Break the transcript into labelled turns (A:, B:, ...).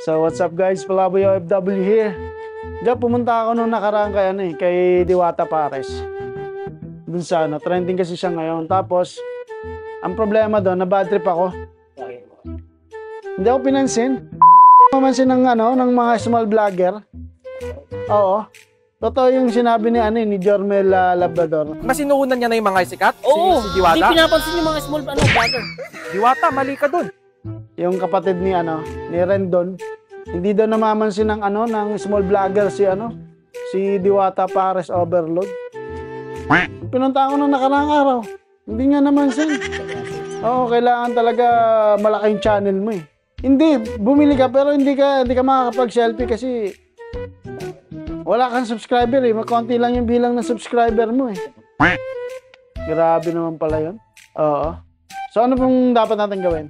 A: So what's up guys, Palaboy OFW here. Diyan pumunta ako nung nakaraan kay Diwata Pares. Dun sa trending kasi siya ngayon. Tapos, ang problema doon, na bad trip ako. Hindi ako pinansin. Mamansin ng mga small vlogger. Oo. Totoo yung sinabi ni Jormel Labrador.
B: Mas inuunan niya na yung mga sikat?
C: Oo,
B: si Diwata?
C: hindi pinapansin yung mga small vlogger.
B: Diwata, mali ka dun.
A: Yung kapatid ni Rendon, hindi daw namamansin ng small vlogger si Diwata Pares Overload. Pinunta ko nung nakaraang araw. Hindi nga namansin. Oo, kailangan talaga malaking channel mo eh. Hindi, bumili ka pero hindi ka makakapag-selfie kasi wala kang subscriber eh. Makonti lang yung bilang ng subscriber mo eh. Grabe naman pala yun. Oo. So ano pong dapat natin gawin?